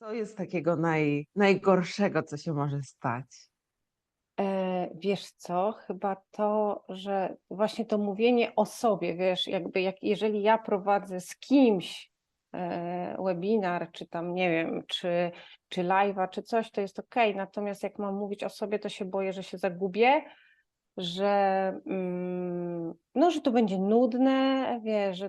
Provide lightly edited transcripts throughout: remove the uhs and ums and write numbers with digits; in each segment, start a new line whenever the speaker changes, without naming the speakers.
Co jest takiego najgorszego, co się może stać?
Wiesz co, chyba to, że właśnie to mówienie o sobie, wiesz, jakby jeżeli ja prowadzę z kimś webinar, czy tam nie wiem, czy live'a, czy coś, to jest okej. Natomiast jak mam mówić o sobie, to się boję, że się zagubię, że, no, że to będzie nudne, wiesz,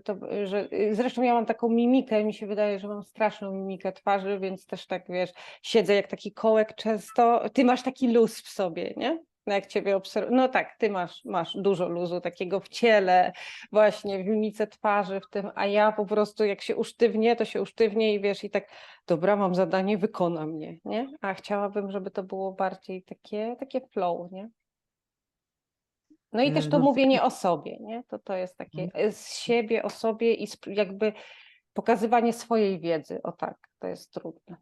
zresztą ja mam taką mimikę, mi się wydaje, że mam straszną mimikę twarzy, więc też tak, wiesz, siedzę jak taki kołek często. Ty masz taki luz w sobie, nie? No jak ciebie obserwuję, no tak, ty masz dużo luzu takiego w ciele, właśnie w mimice twarzy, w tym, a ja po prostu jak się usztywnię, to się usztywnię i wiesz, i tak, dobra, mam zadanie, wykonam je, nie? A chciałabym, żeby to było bardziej takie flow, nie? No i też to
No,
mówienie o sobie, nie? To jest takie z siebie, o sobie i jakby pokazywanie swojej wiedzy. O tak, to jest trudne.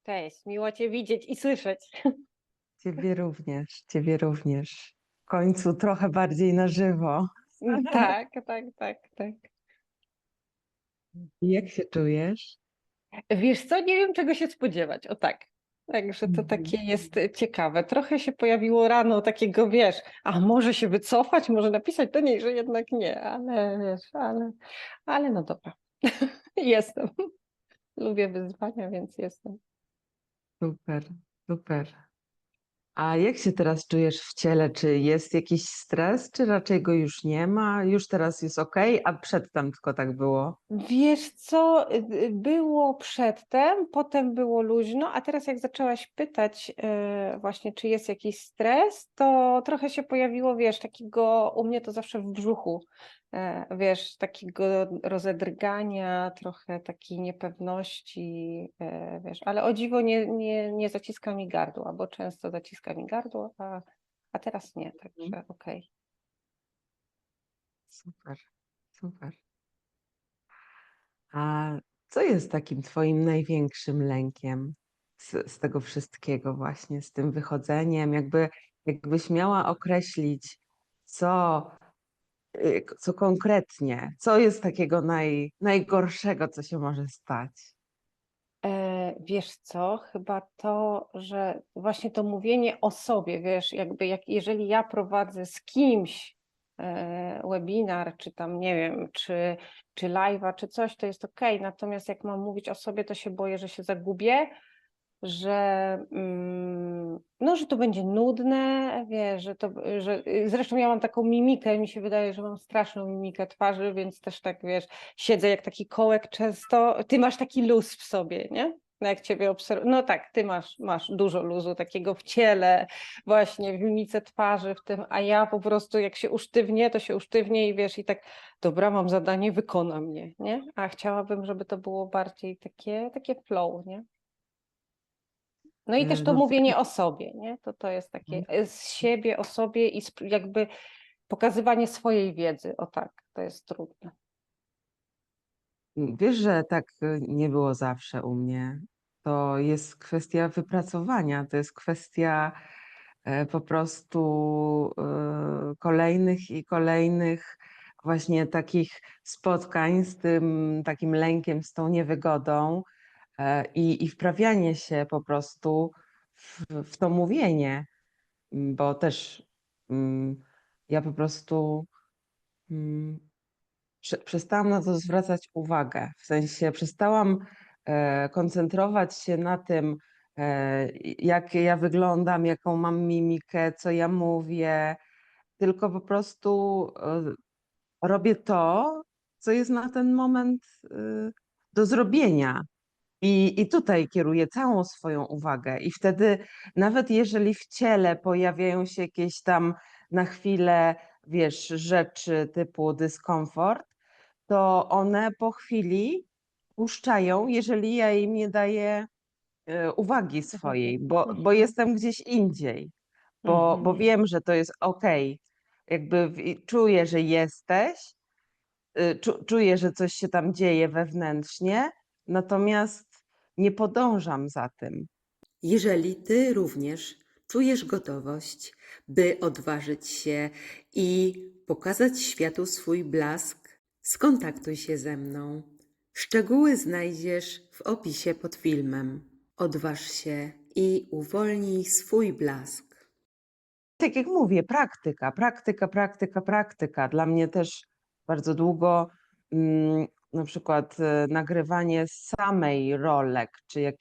Cześć, miło Cię widzieć i słyszeć.
ciebie również, ciebie również. W końcu trochę bardziej na żywo.
Tak, tak, tak, tak.
Jak się czujesz?
Wiesz co, nie wiem czego się spodziewać, o tak. Także to takie jest ciekawe. Trochę się pojawiło rano takiego, wiesz, a może się wycofać, może napisać do niej, że jednak nie, ale wiesz, ale no dobra. Jestem. Lubię wyzwania, więc jestem.
Super, super. A jak się teraz czujesz w ciele? Czy jest jakiś stres, czy raczej go już nie ma? Już teraz jest ok, a przedtem tylko tak było?
Wiesz co, było przedtem, potem było luźno, a teraz jak zaczęłaś pytać właśnie, czy jest jakiś stres, to trochę się pojawiło, wiesz, takiego, u mnie to zawsze w brzuchu, wiesz, takiego rozedrgania, trochę takiej niepewności, wiesz, ale o dziwo nie zaciska mi gardła, bo często zaciska mi gardło, a teraz nie,
Mhm.
także okej.
Super, super. A co jest takim twoim największym lękiem z tego wszystkiego właśnie, z tym wychodzeniem? Jakbyś miała określić, co, co konkretnie, co jest takiego najgorszego, co się może stać?
Wiesz co, chyba to, że właśnie to mówienie o sobie, wiesz, jeżeli ja prowadzę z kimś webinar, czy tam nie wiem, czy live'a, czy coś, to jest okej. Natomiast jak mam mówić o sobie, to się boję, że się zagubię, że, no, że to będzie nudne, wiesz, zresztą ja mam taką mimikę, mi się wydaje, że mam straszną mimikę twarzy, więc też tak, wiesz, siedzę jak taki kołek często. Ty masz taki luz w sobie, nie? No jak ciebie obserwuję, no tak, ty masz dużo luzu takiego w ciele, właśnie w mimice twarzy, w tym, a ja po prostu jak się usztywnię, to się usztywnię i wiesz, i tak, dobra, mam zadanie, wykonam je, nie? A chciałabym, żeby to było bardziej takie flow, nie? No i też to
No,
mówienie o sobie, nie? To jest takie z siebie, o sobie i jakby pokazywanie swojej wiedzy. O tak, to jest trudne.
wiesz, że tak nie było zawsze u mnie. To jest kwestia wypracowania, to jest kwestia po prostu kolejnych i kolejnych właśnie takich spotkań z tym takim lękiem, z tą niewygodą i wprawianie się po prostu w to mówienie, bo też mm, ja po prostu mm, przestałam na to zwracać uwagę. W sensie przestałam koncentrować się na tym, jak ja wyglądam, jaką mam mimikę, co ja mówię, tylko po prostu robię to, co jest na ten moment do zrobienia. I tutaj kieruję całą swoją uwagę. I wtedy, nawet jeżeli w ciele pojawiają się jakieś tam na chwilę, wiesz, rzeczy typu dyskomfort, to one po chwili puszczają, jeżeli ja im nie daję uwagi swojej, bo jestem gdzieś indziej, bo
Mhm.
wiem, że to jest okej. jakby czuję, że jesteś, czuję, że coś się tam dzieje wewnętrznie, natomiast nie podążam za tym.
Jeżeli ty również czujesz gotowość, by odważyć się i pokazać światu swój blask, skontaktuj się ze mną. Szczegóły znajdziesz w opisie pod filmem. Odważ się i uwolnij swój blask.
Tak jak mówię, praktyka, praktyka, praktyka, praktyka. Dla mnie też bardzo długo na przykład nagrywanie samej rolek, czy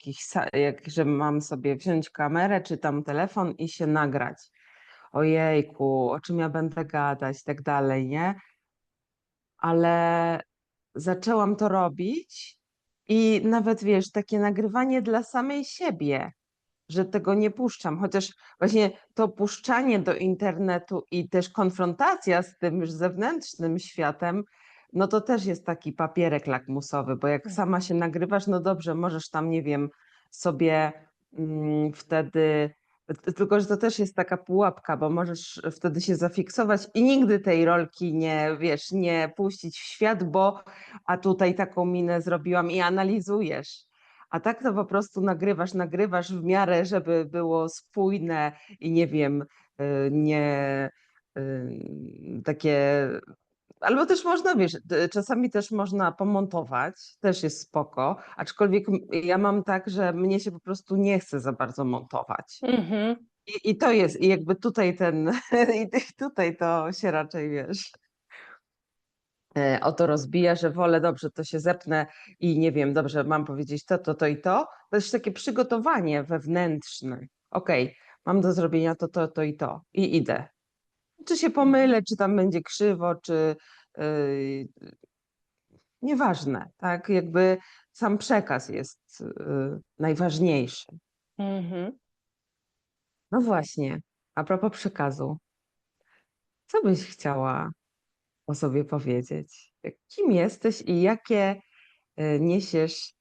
że mam sobie wziąć kamerę, czy tam telefon i się nagrać. Ojejku, o czym ja będę gadać, i tak dalej, nie? Ale zaczęłam to robić i nawet wiesz, takie nagrywanie dla samej siebie, że tego nie puszczam. Chociaż właśnie to puszczanie do internetu i też konfrontacja z tym już zewnętrznym światem, no to też jest taki papierek lakmusowy, bo jak sama się nagrywasz, no dobrze, możesz tam, nie wiem, sobie wtedy. Tylko, że to też jest taka pułapka, bo możesz wtedy się zafiksować i nigdy tej rolki nie, wiesz, nie puścić w świat, a tutaj taką minę zrobiłam i analizujesz. A tak to po prostu nagrywasz w miarę, żeby było spójne i nie wiem, nie takie. Albo też można, wiesz, czasami też można pomontować, też jest spoko, aczkolwiek ja mam tak, że mnie się po prostu nie chce za bardzo montować.
Mhm.
I to jest, i jakby tutaj tutaj to się raczej, wiesz, o to rozbija, że wolę, dobrze, to się zepnę i nie wiem, dobrze, mam powiedzieć to i to. To jest takie przygotowanie wewnętrzne. Okej, mam do zrobienia to i to i idę. Czy się pomylę, czy tam będzie krzywo, czy yy, nieważne, tak? Jakby sam przekaz jest najważniejszy.
Mhm.
No właśnie, a propos przekazu, co byś chciała o sobie powiedzieć? Kim jesteś i jakie niesiesz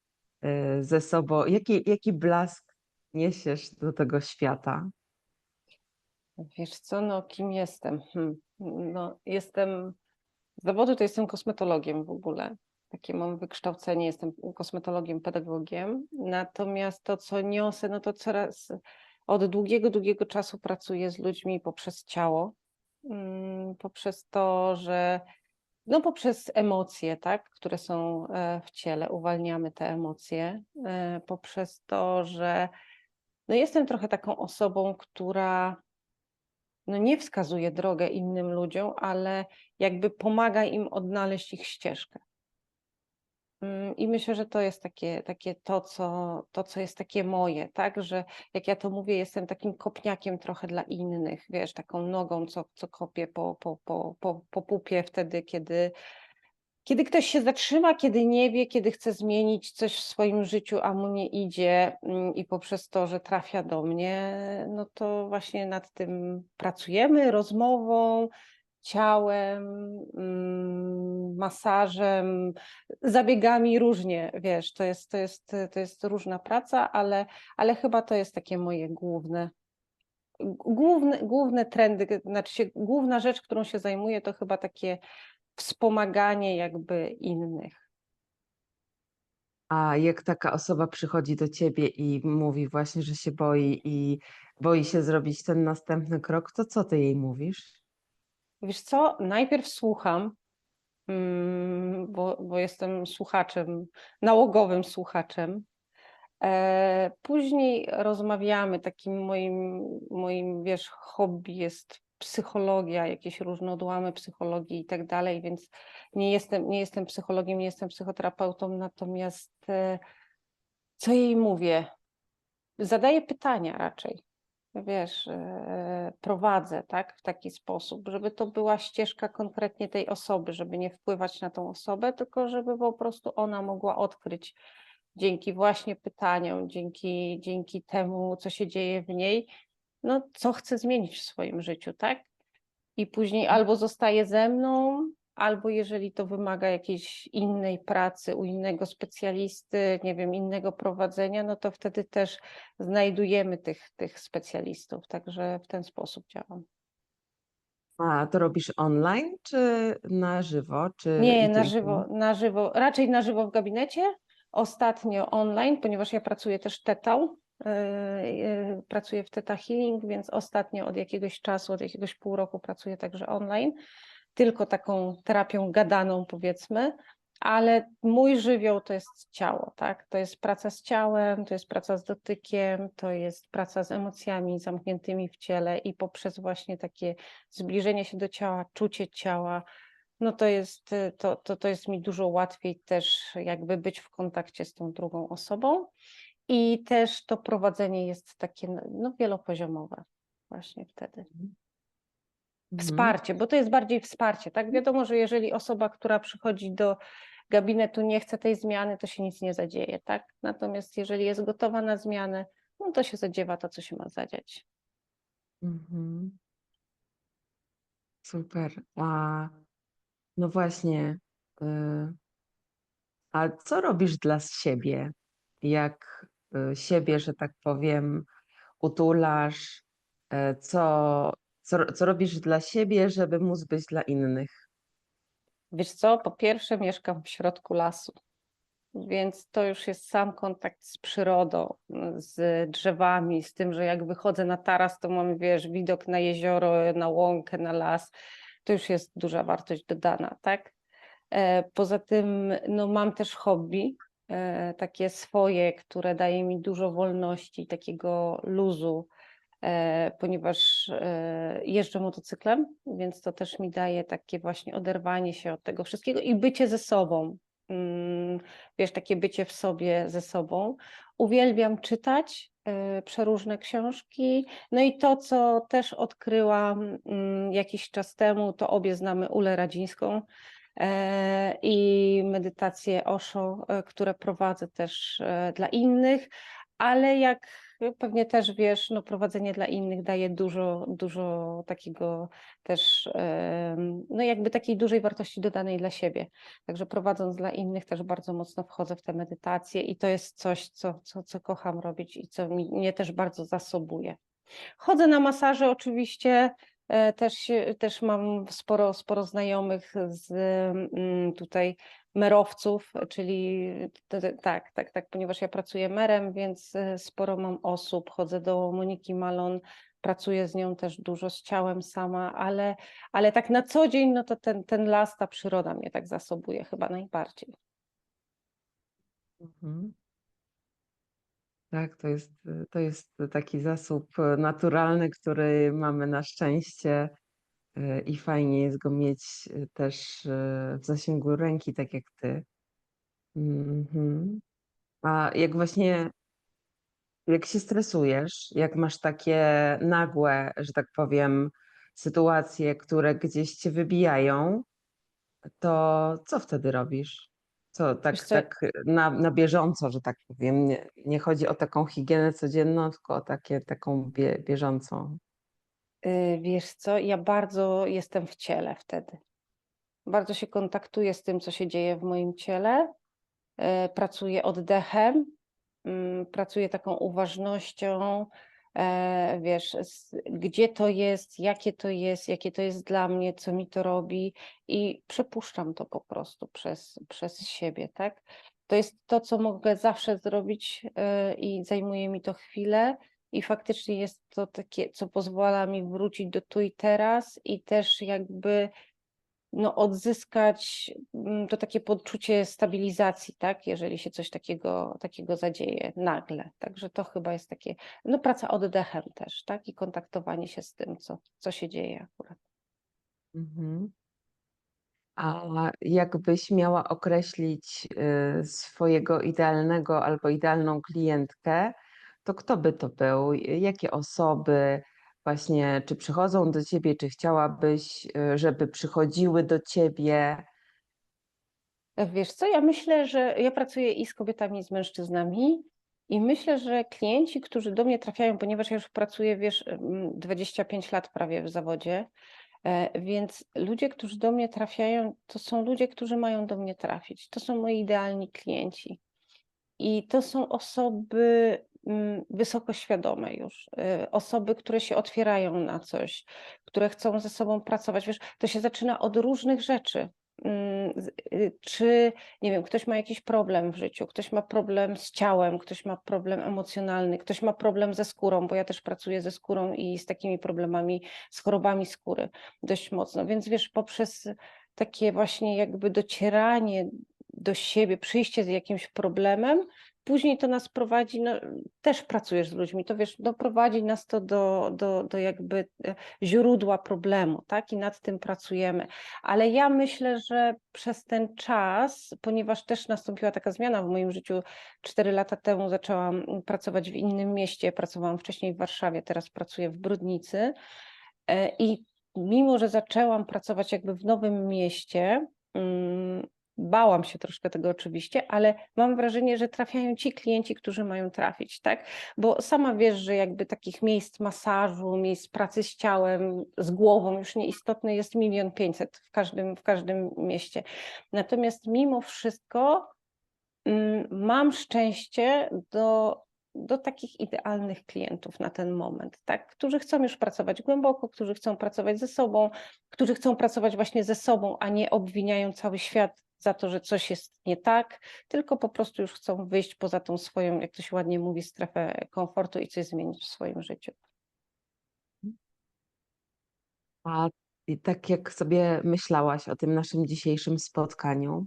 ze sobą, jaki blask niesiesz do tego świata?
Wiesz co, no kim jestem? No, z zawodu to jestem kosmetologiem w ogóle. Takie mam wykształcenie, jestem kosmetologiem, pedagogiem. Natomiast to, co niosę, no to od długiego czasu pracuję z ludźmi poprzez ciało, poprzez to, że no poprzez emocje, tak, które są w ciele, uwalniamy te emocje, poprzez to, że no jestem trochę taką osobą, która no nie wskazuje drogę innym ludziom, ale jakby pomaga im odnaleźć ich ścieżkę. I myślę, że to jest takie to, co jest takie moje, tak, że jak ja to mówię, jestem takim kopniakiem trochę dla innych, wiesz, taką nogą, co kopie po pupie wtedy, kiedy ktoś się zatrzyma, kiedy nie wie, kiedy chce zmienić coś w swoim życiu, a mu nie idzie, i poprzez to, że trafia do mnie, no to właśnie nad tym pracujemy, rozmową, ciałem, masażem, zabiegami różnie, wiesz, to jest różna praca, ale chyba to jest takie moje główne trendy, znaczy główna rzecz, którą się zajmuję, to chyba takie wspomaganie jakby innych.
A jak taka osoba przychodzi do ciebie i mówi właśnie, że się boi i boi się zrobić ten następny krok, to co ty jej mówisz?
Wiesz co, najpierw słucham, bo jestem słuchaczem, nałogowym słuchaczem. Później rozmawiamy, takim moim, wiesz, hobby jest psychologia, jakieś różne odłamy psychologii i tak dalej, więc nie jestem psychologiem, nie jestem psychoterapeutą, natomiast co jej mówię? Zadaję pytania raczej. Wiesz, prowadzę, tak, w taki sposób, żeby to była ścieżka konkretnie tej osoby, żeby nie wpływać na tą osobę, tylko żeby po prostu ona mogła odkryć dzięki właśnie pytaniom, dzięki temu, co się dzieje w niej, no co chce zmienić w swoim życiu, tak? I później albo zostaje ze mną, albo jeżeli to wymaga jakiejś innej pracy u innego specjalisty, nie wiem, innego prowadzenia, no to wtedy też znajdujemy tych specjalistów. Także w ten sposób działam.
A to robisz online, czy na żywo, czy
Nie,
i tu, i tu?
na żywo, raczej na żywo w gabinecie, ostatnio online, ponieważ ja pracuję też tetą, pracuję w Theta Healing, więc ostatnio od jakiegoś czasu, od jakiegoś pół roku pracuję także online, tylko taką terapią gadaną powiedzmy, ale mój żywioł to jest ciało, tak? To jest praca z ciałem, to jest praca z dotykiem, to jest praca z emocjami zamkniętymi w ciele i poprzez właśnie takie zbliżenie się do ciała, czucie ciała, no to jest, to jest mi dużo łatwiej też jakby być w kontakcie z tą drugą osobą i też to prowadzenie jest takie no, wielopoziomowe właśnie wtedy.
Mhm.
Wsparcie, bo to jest bardziej wsparcie, tak? Wiadomo, że jeżeli osoba, która przychodzi do gabinetu nie chce tej zmiany, to się nic nie zadzieje, tak? Natomiast jeżeli jest gotowa na zmianę, no to się zadziewa to, co się ma zadziać.
Mhm. Super. No właśnie, y, a co robisz dla siebie? Jak siebie, że tak powiem, utulasz? Co robisz dla siebie, żeby móc być dla innych?
Wiesz co, po pierwsze mieszkam w środku lasu, więc to już jest sam kontakt z przyrodą, z drzewami, z tym, że jak wychodzę na taras, to mam, wiesz, widok na jezioro, na łąkę, na las. To już jest duża wartość dodana, tak? Poza tym no, mam też hobby, takie swoje, które daje mi dużo wolności, takiego luzu, ponieważ jeżdżę motocyklem, więc to też mi daje takie właśnie oderwanie się od tego wszystkiego i bycie ze sobą. Wiesz, takie bycie w sobie ze sobą. Uwielbiam czytać przeróżne książki. No i to, co też odkryłam jakiś czas temu, to obie znamy Ulę Radzińską i medytacje Osho, które prowadzę też dla innych, ale jak pewnie też wiesz, no prowadzenie dla innych daje dużo takiego też, no jakby takiej dużej wartości dodanej dla siebie. Także prowadząc dla innych też bardzo mocno wchodzę w te medytacje i to jest coś, co kocham robić i co mnie też bardzo zasobuje. Chodzę na masaże oczywiście, też mam sporo znajomych z tutaj merowców, czyli tak, ponieważ ja pracuję merem, więc sporo mam osób. Chodzę do Moniki Malon, pracuję z nią też dużo z ciałem sama, ale tak na co dzień, no to ten las, ta przyroda mnie tak zasobuje chyba najbardziej.
Mhm. Tak, to jest taki zasób naturalny, który mamy na szczęście i fajnie jest go mieć też w zasięgu ręki, tak jak ty. Mhm. A jak się stresujesz, jak masz takie nagłe, że tak powiem, sytuacje, które gdzieś cię wybijają, to co wtedy robisz? Co
Wiesz
tak,
co,
tak na bieżąco, że tak powiem. Nie chodzi o taką higienę codzienną, tylko o taką bieżącą.
wiesz co, ja bardzo jestem w ciele wtedy. Bardzo się kontaktuję z tym, co się dzieje w moim ciele. Pracuję oddechem, pracuję taką uważnością, wiesz, gdzie to jest, jakie to jest dla mnie, co mi to robi i przepuszczam to po prostu przez siebie, tak? To jest to, co mogę zawsze zrobić i zajmuje mi to chwilę. I faktycznie jest to takie, co pozwala mi wrócić do tu i teraz i też jakby no, odzyskać to takie poczucie stabilizacji, tak, jeżeli się coś takiego zadzieje nagle. Także to chyba jest takie, no praca oddechem też, tak, i kontaktowanie się z tym, co się dzieje akurat.
Mhm. A jakbyś miała określić swojego idealnego albo idealną klientkę, to kto by to był? Jakie osoby właśnie, czy przychodzą do ciebie, czy chciałabyś, żeby przychodziły do ciebie?
Wiesz co, ja myślę, że ja pracuję i z kobietami, i z mężczyznami i myślę, że klienci, którzy do mnie trafiają, ponieważ ja już pracuję, wiesz, 25 lat prawie w zawodzie, więc ludzie, którzy do mnie trafiają, to są ludzie, którzy mają do mnie trafić. To są moi idealni klienci. I to są osoby wysoko świadome już, osoby, które się otwierają na coś, które chcą ze sobą pracować. Wiesz, to się zaczyna od różnych rzeczy. Czy, nie wiem, ktoś ma jakiś problem w życiu, ktoś ma problem z ciałem, ktoś ma problem emocjonalny, ktoś ma problem ze skórą, bo ja też pracuję ze skórą i z takimi problemami, z chorobami skóry dość mocno. Więc wiesz, poprzez takie właśnie jakby docieranie do siebie, przyjście z jakimś problemem, później to nas prowadzi, no, też pracujesz z ludźmi, to wiesz, doprowadzi nas to do jakby źródła problemu, tak? I nad tym pracujemy. Ale ja myślę, że przez ten czas, ponieważ też nastąpiła taka zmiana w moim życiu, 4 lata temu zaczęłam pracować w innym mieście, pracowałam wcześniej w Warszawie, teraz pracuję w Brodnicy i mimo, że zaczęłam pracować jakby w nowym mieście, bałam się troszkę tego oczywiście, ale mam wrażenie, że trafiają ci klienci, którzy mają trafić, tak? Bo sama wiesz, że jakby takich miejsc masażu, miejsc pracy z ciałem, z głową już nieistotne jest 1 500 000 w każdym mieście. Natomiast mimo wszystko mam szczęście do takich idealnych klientów na ten moment, tak? Którzy chcą już pracować głęboko, którzy chcą pracować ze sobą, którzy chcą pracować właśnie ze sobą, a nie obwiniają cały świat za to, że coś jest nie tak, tylko po prostu już chcą wyjść poza tą swoją, jak to się ładnie mówi, strefę komfortu i coś zmienić w swoim życiu.
A i tak jak sobie myślałaś o tym naszym dzisiejszym spotkaniu,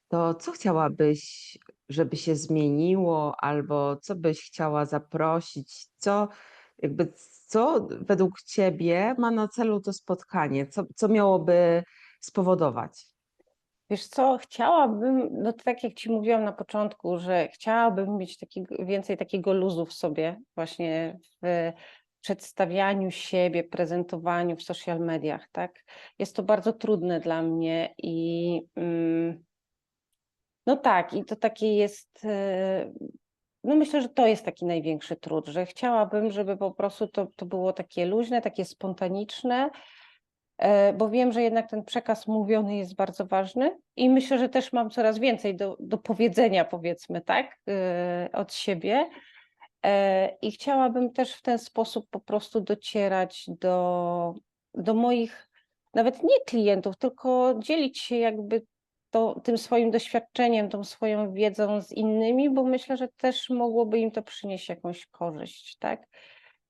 to co chciałabyś, żeby się zmieniło, albo co byś chciała zaprosić? Co według ciebie ma na celu to spotkanie? Co miałoby spowodować?
Wiesz co, chciałabym, no tak jak ci mówiłam na początku, że chciałabym mieć więcej takiego luzu w sobie, właśnie w przedstawianiu siebie, prezentowaniu w social mediach, tak? Jest to bardzo trudne dla mnie i no tak, i to takie jest, no myślę, że to jest taki największy trud, że chciałabym, żeby po prostu to było takie luźne, takie spontaniczne, bo wiem, że jednak ten przekaz mówiony jest bardzo ważny i myślę, że też mam coraz więcej do powiedzenia, powiedzmy, tak, od siebie. I chciałabym też w ten sposób po prostu docierać do moich, nawet nie klientów, tylko dzielić się jakby tym swoim doświadczeniem, tą swoją wiedzą z innymi, bo myślę, że też mogłoby im to przynieść jakąś korzyść, tak?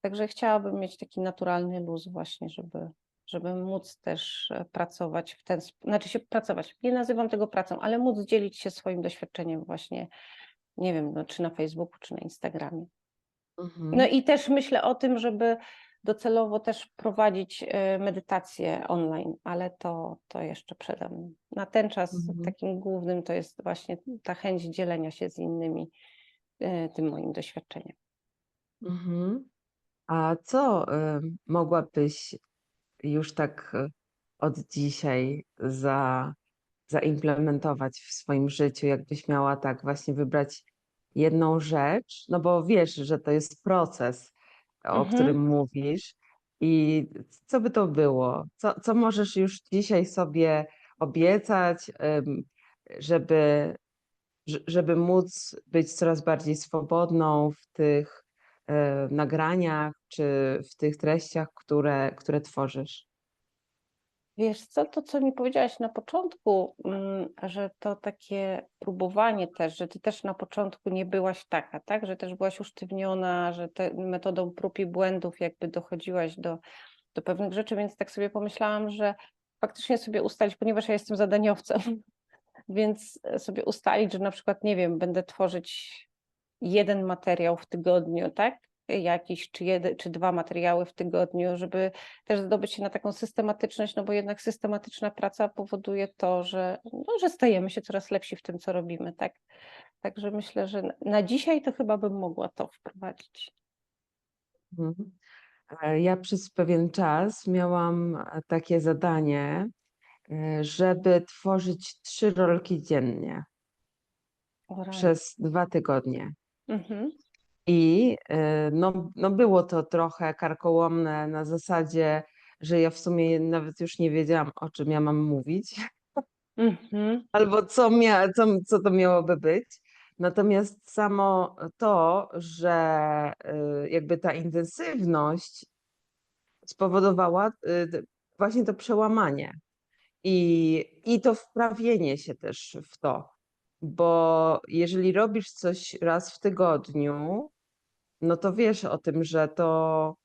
Także chciałabym mieć taki naturalny luz właśnie, żeby móc też pracować w ten sposób, znaczy się pracować, nie nazywam tego pracą, ale móc dzielić się swoim doświadczeniem właśnie, nie wiem, no, czy na Facebooku, czy na Instagramie. No
Mhm.
i też myślę o tym, żeby docelowo też prowadzić medytację online, ale to jeszcze przede mną. Na ten czas
Mhm.
takim głównym to jest właśnie ta chęć dzielenia się z innymi tym moim doświadczeniem.
Mhm. A co mogłabyś już tak od dzisiaj zaimplementować w swoim życiu, jakbyś miała tak właśnie wybrać jedną rzecz, no bo wiesz, że to jest proces, o którym
Mhm.
mówisz, i co by to było? Co możesz już dzisiaj sobie obiecać, żeby, żeby móc być coraz bardziej swobodną w tych nagraniach czy w tych treściach, które tworzysz?
Wiesz co, to co mi powiedziałaś na początku, że to takie próbowanie też, że ty też na początku nie byłaś taka, tak? Że też byłaś usztywniona, że metodą prób i błędów jakby dochodziłaś do pewnych rzeczy, więc tak sobie pomyślałam, że faktycznie sobie ustalić, ponieważ ja jestem zadaniowcem, więc sobie ustalić, że na przykład, nie wiem, będę tworzyć 1 materiał w tygodniu, tak? Jakiś, czy 2 materiały w tygodniu, żeby też zdobyć się na taką systematyczność, no bo jednak systematyczna praca powoduje to, że stajemy się coraz lepsi w tym, co robimy, tak? Także myślę, że na dzisiaj to chyba bym mogła to wprowadzić.
Mhm. Ja przez pewien czas miałam takie zadanie, żeby tworzyć 3 rolki dziennie
O rany.
przez 2 tygodnie.
Mhm.
I no było to trochę karkołomne na zasadzie, że ja w sumie nawet już nie wiedziałam, o czym ja mam mówić,
Mhm.
albo co to miałoby być. Natomiast samo to, że jakby ta intensywność spowodowała właśnie to przełamanie i to wprawienie się też w to. Bo jeżeli robisz coś raz w tygodniu, no to wiesz o tym, że to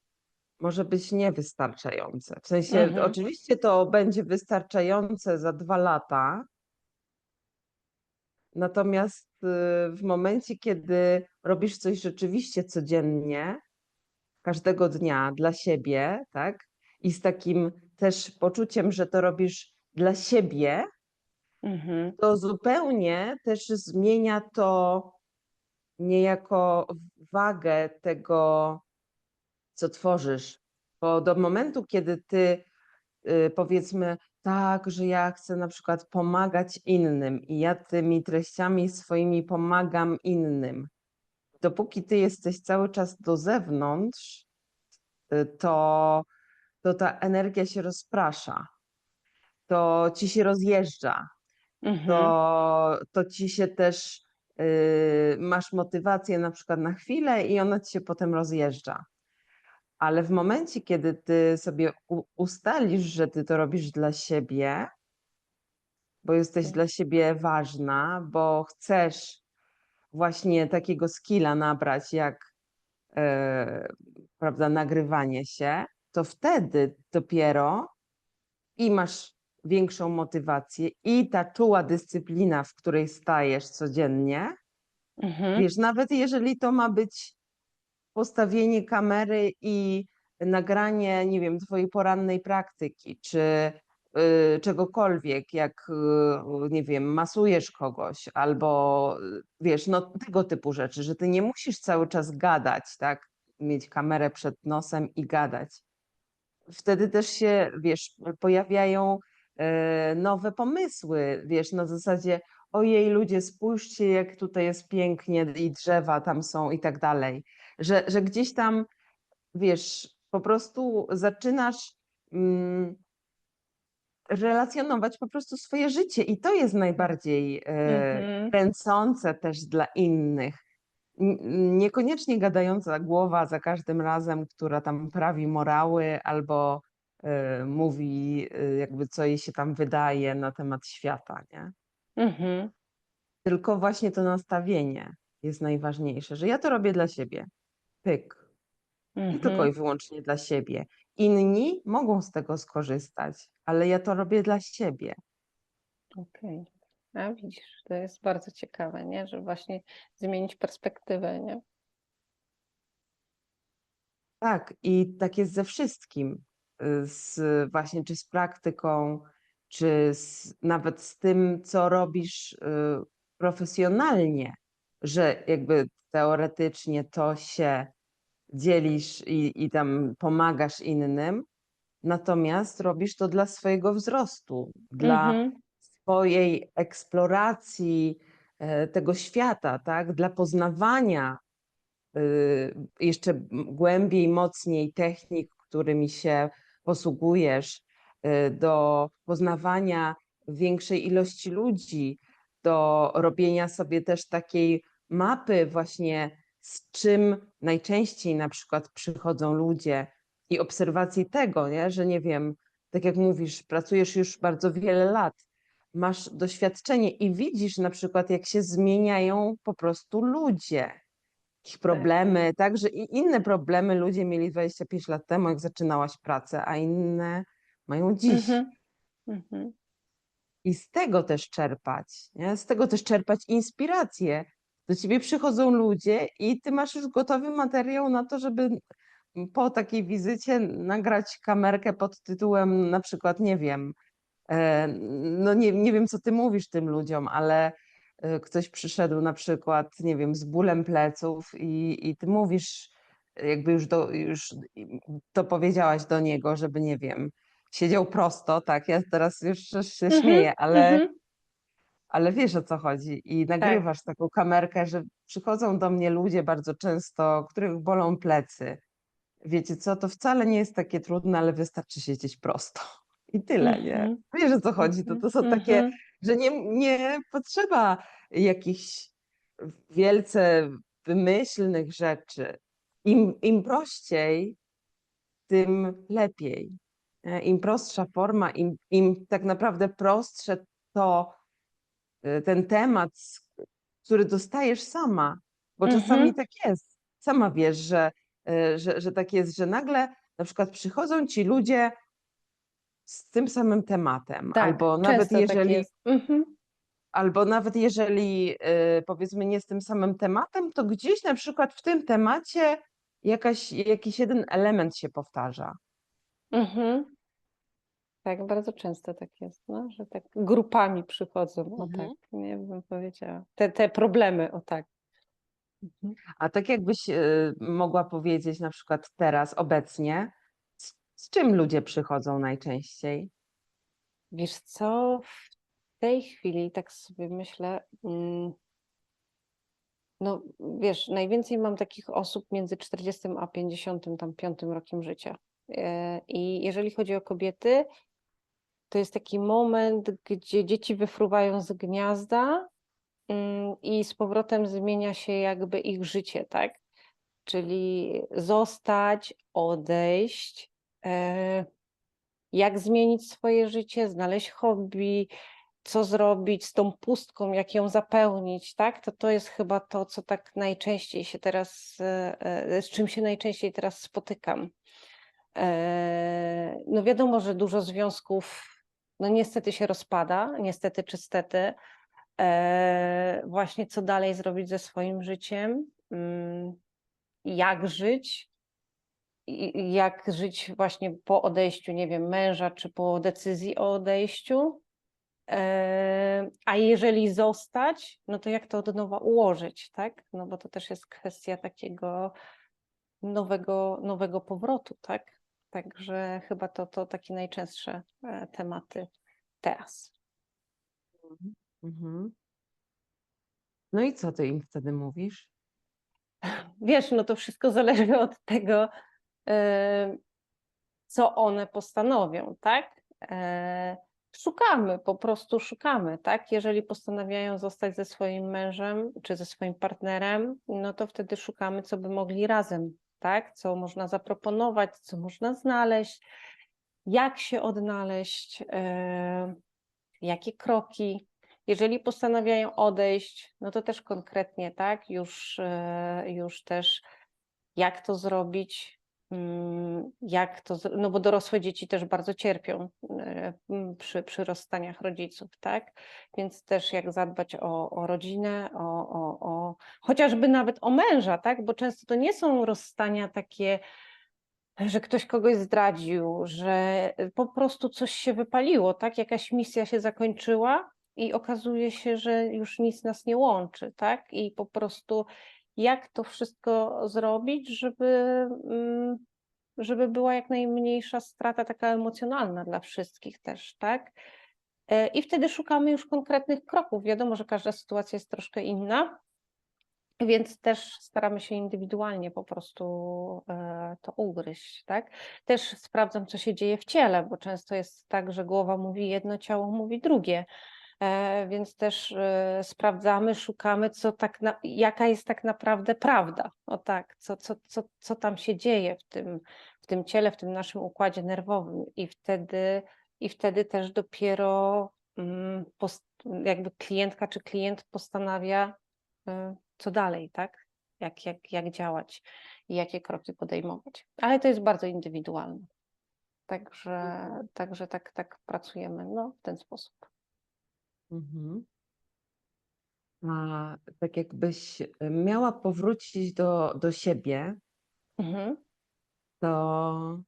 może być niewystarczające. W sensie oczywiście to będzie wystarczające za 2 lata, natomiast w momencie, kiedy robisz coś rzeczywiście codziennie, każdego dnia dla siebie, tak? I z takim też poczuciem, że to robisz dla siebie, to zupełnie też zmienia to niejako wagę tego, co tworzysz. Bo do momentu, kiedy ty powiedzmy, tak, że ja chcę na przykład pomagać innym i ja tymi treściami swoimi pomagam innym, dopóki ty jesteś cały czas do zewnątrz, to ta energia się rozprasza, to ci się rozjeżdża, to ci się też masz motywację na przykład na chwilę i ona ci się potem rozjeżdża. Ale w momencie, kiedy ty sobie ustalisz, że ty to robisz dla siebie, bo jesteś dla siebie ważna, bo chcesz właśnie takiego skilla nabrać jak prawda, nagrywanie się, to wtedy dopiero i masz większą motywację i ta czuła dyscyplina, w której stajesz codziennie. Wiesz, nawet jeżeli to ma być postawienie kamery i nagranie, nie wiem, twojej porannej praktyki, czy czegokolwiek, jak, nie wiem, masujesz kogoś, albo wiesz, no tego typu rzeczy, że ty nie musisz cały czas gadać, tak? Mieć kamerę przed nosem i gadać. Wtedy też się, wiesz, pojawiają nowe pomysły, wiesz, na zasadzie ojej ludzie, spójrzcie jak tutaj jest pięknie i drzewa tam są i tak dalej. Że gdzieś tam, wiesz, po prostu zaczynasz relacjonować po prostu swoje życie i to jest najbardziej kręcące też dla innych. Niekoniecznie gadająca głowa za każdym razem, która tam prawi morały albo mówi jakby co jej się tam wydaje na temat świata, nie? Tylko właśnie to nastawienie jest najważniejsze, że ja to robię dla siebie. Pyk. I tylko i wyłącznie dla siebie. Inni mogą z tego skorzystać, ale ja to robię dla siebie.
Okej. A widzisz, to jest bardzo ciekawe, nie? Że właśnie zmienić perspektywę, nie?
Tak, i tak jest ze wszystkim. Właśnie czy z praktyką, czy nawet z tym, co robisz profesjonalnie, że jakby teoretycznie to się dzielisz i tam pomagasz innym, natomiast robisz to dla swojego wzrostu, dla swojej eksploracji tego świata, tak? Dla poznawania jeszcze głębiej, mocniej technik, którymi się posługujesz, do poznawania większej ilości ludzi, do robienia sobie też takiej mapy właśnie z czym najczęściej na przykład przychodzą ludzie i obserwacji tego, nie? Że nie wiem, tak jak mówisz, pracujesz już bardzo wiele lat, masz doświadczenie i widzisz na przykład, jak się zmieniają po prostu ludzie ich problemy, tak, że i inne problemy ludzie mieli 25 lat temu, jak zaczynałaś pracę, a inne mają dziś. I z tego też czerpać, nie? Z tego też czerpać inspirację. Do ciebie przychodzą ludzie i ty masz już gotowy materiał na to, żeby po takiej wizycie nagrać kamerkę pod tytułem na przykład, nie wiem, no nie wiem, co ty mówisz tym ludziom, ale ktoś przyszedł na przykład, nie wiem, z bólem pleców i ty mówisz, jakby już to powiedziałaś do niego, żeby, nie wiem, siedział prosto, tak, ja teraz już się śmieję, ale wiesz o co chodzi i nagrywasz taką kamerkę, że przychodzą do mnie ludzie bardzo często, których bolą plecy. Wiecie co, to wcale nie jest takie trudne, ale wystarczy siedzieć prosto. I tyle, nie? Wiesz o co chodzi, to są takie, że nie potrzeba jakichś wielce wymyślnych rzeczy. Im prościej, tym lepiej. Im prostsza forma, im tak naprawdę prostsze to ten temat, który dostajesz sama, bo czasami
Mhm.
tak jest. Sama wiesz, że tak jest, że nagle na przykład przychodzą ci ludzie z tym samym tematem,
Tak, często tak jest. Mhm.
albo nawet jeżeli powiedzmy nie z tym samym tematem, to gdzieś na przykład w tym temacie jakiś jeden element się powtarza.
Mhm. Tak, bardzo często tak jest, no, że tak grupami przychodzą, o tak,
Mhm.
nie bym powiedziała. Te problemy, o tak. Mhm.
A tak jakbyś mogła powiedzieć na przykład teraz, obecnie, z czym ludzie przychodzą najczęściej?
Wiesz co, w tej chwili tak sobie myślę, no wiesz, najwięcej mam takich osób między 40 a 55 rokiem życia. I jeżeli chodzi o kobiety, to jest taki moment, gdzie dzieci wyfruwają z gniazda, i z powrotem zmienia się jakby ich życie, tak? Czyli zostać, odejść, jak zmienić swoje życie, znaleźć hobby, co zrobić z tą pustką, jak ją zapełnić, tak? To jest chyba to, co tak najczęściej się teraz, z czym się najczęściej teraz spotykam. No wiadomo, że dużo związków, no niestety się rozpada, niestety czy stety. Właśnie co dalej zrobić ze swoim życiem, jak żyć, i jak żyć właśnie po odejściu, nie wiem, męża, czy po decyzji o odejściu. A jeżeli zostać, no to jak to od nowa ułożyć, tak? No bo to też jest kwestia takiego nowego powrotu, tak? Także chyba to takie najczęstsze tematy teraz.
Mhm. No i co ty im wtedy mówisz?
Wiesz, no to wszystko zależy od tego, co one postanowią, tak? Szukamy, po prostu szukamy, tak? Jeżeli postanawiają zostać ze swoim mężem czy ze swoim partnerem, no to wtedy szukamy, co by mogli razem, tak? Co można zaproponować, co można znaleźć, jak się odnaleźć, jakie kroki. Jeżeli postanawiają odejść, no to też konkretnie, tak? Już też jak to zrobić, no bo dorosłe dzieci też bardzo cierpią przy rozstaniach rodziców, tak? Więc też jak zadbać o rodzinę, chociażby nawet o męża, tak? Bo często to nie są rozstania takie, że ktoś kogoś zdradził, że po prostu coś się wypaliło, tak? Jakaś misja się zakończyła i okazuje się, że już nic nas nie łączy, tak? I po prostu jak to wszystko zrobić, żeby była jak najmniejsza strata taka emocjonalna dla wszystkich też, tak? I wtedy szukamy już konkretnych kroków. Wiadomo, że każda sytuacja jest troszkę inna, więc też staramy się indywidualnie po prostu to ugryźć, tak? Też sprawdzam, co się dzieje w ciele, bo często jest tak, że głowa mówi jedno, ciało mówi drugie. Więc też sprawdzamy, szukamy, jaka jest tak naprawdę prawda. O tak, co tam się dzieje w tym ciele, w tym naszym układzie nerwowym. I wtedy też dopiero jakby klientka czy klient postanawia, co dalej, tak? Jak działać i jakie kroki podejmować. Ale to jest bardzo indywidualne. Także tak pracujemy, no, w ten sposób.
Mhm. A tak jakbyś miała powrócić do siebie,
Mhm.
to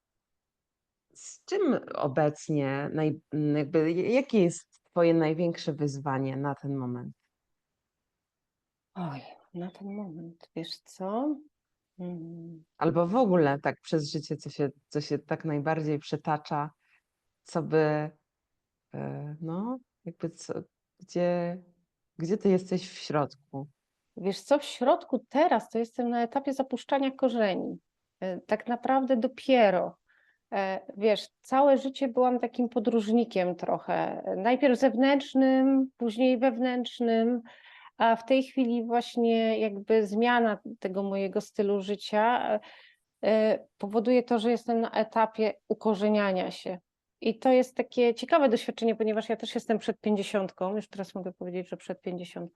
z czym obecnie, jakby, jakie jest twoje największe wyzwanie na ten moment?
Oj, na ten moment, wiesz co?
Albo w ogóle tak przez życie, co się tak najbardziej przytacza, co by, no, jakby gdzie ty jesteś w środku?
Wiesz co, w środku teraz to jestem na etapie zapuszczania korzeni. Tak naprawdę dopiero. Wiesz, całe życie byłam takim podróżnikiem trochę. Najpierw zewnętrznym, później wewnętrznym, a w tej chwili właśnie jakby zmiana tego mojego stylu życia powoduje to, że jestem na etapie ukorzeniania się. I to jest takie ciekawe doświadczenie, ponieważ ja też jestem przed 50, już teraz mogę powiedzieć, że przed 50.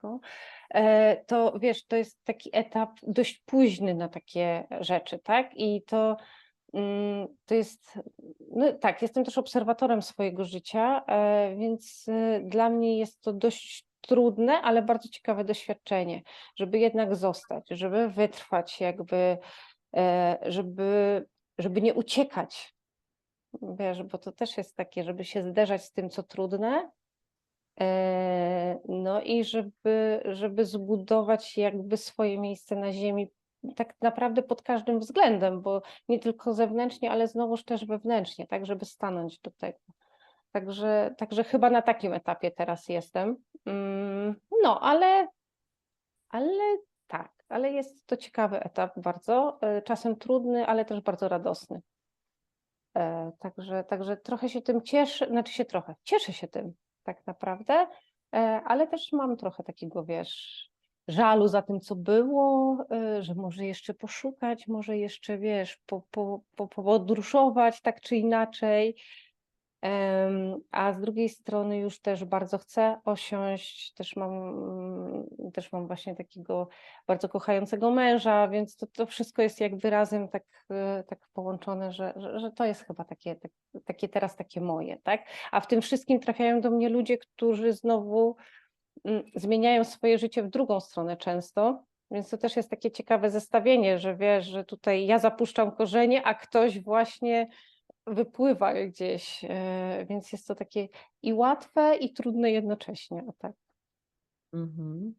To wiesz, to jest taki etap dość późny na takie rzeczy, tak? I to jest, no tak, jestem też obserwatorem swojego życia, więc dla mnie jest to dość trudne, ale bardzo ciekawe doświadczenie, żeby jednak zostać, żeby wytrwać, jakby, żeby nie uciekać, wiesz, bo to też jest takie, żeby się zderzać z tym, co trudne, no i żeby zbudować jakby swoje miejsce na ziemi tak naprawdę pod każdym względem, bo nie tylko zewnętrznie, ale znowuż też wewnętrznie, tak, żeby stanąć do tego. Także chyba na takim etapie teraz jestem. No, ale tak, ale jest to ciekawy etap bardzo, czasem trudny, ale też bardzo radosny. Także trochę się tym cieszę, znaczy się trochę, cieszę się tym tak naprawdę, ale też mam trochę takiego, wiesz, żalu za tym, co było, że może jeszcze poszukać, może jeszcze, wiesz, podróżować tak czy inaczej. A z drugiej strony już też bardzo chcę osiąść, też mam właśnie takiego bardzo kochającego męża, więc to wszystko jest jakby razem tak połączone, że to jest chyba takie teraz takie moje, tak? A w tym wszystkim trafiają do mnie ludzie, którzy znowu zmieniają swoje życie w drugą stronę często, więc to też jest takie ciekawe zestawienie, że wiesz, że tutaj ja zapuszczam korzenie, a ktoś właśnie wypływa gdzieś, więc jest to takie i łatwe, i trudne jednocześnie. O tak.
Mhm.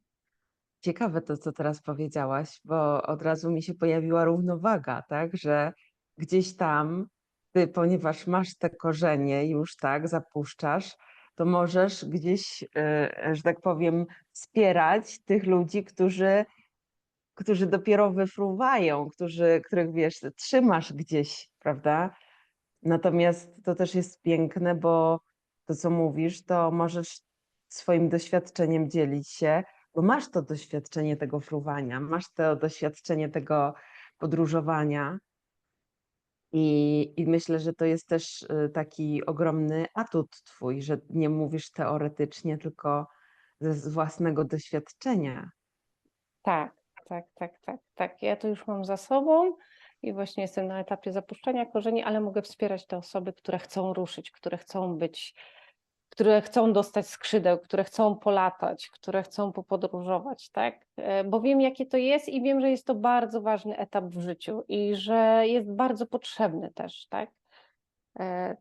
Ciekawe to, co teraz powiedziałaś, bo od razu mi się pojawiła równowaga, tak, że gdzieś tam, ty, ponieważ masz te korzenie już, tak, zapuszczasz, to możesz gdzieś, że tak powiem, wspierać tych ludzi, którzy dopiero wyfruwają, których, wiesz, trzymasz gdzieś, prawda? Natomiast to też jest piękne, bo to, co mówisz, to możesz swoim doświadczeniem dzielić się, bo masz to doświadczenie tego fruwania, masz to doświadczenie tego podróżowania. I myślę, że to jest też taki ogromny atut twój, że nie mówisz teoretycznie, tylko z własnego doświadczenia.
Tak. Ja to już mam za sobą i właśnie jestem na etapie zapuszczania korzeni, ale mogę wspierać te osoby, które chcą ruszyć, które chcą być, które chcą dostać skrzydeł, które chcą polatać, które chcą popodróżować, tak? Bo wiem, jakie to jest i wiem, że jest to bardzo ważny etap w życiu i że jest bardzo potrzebny też, tak?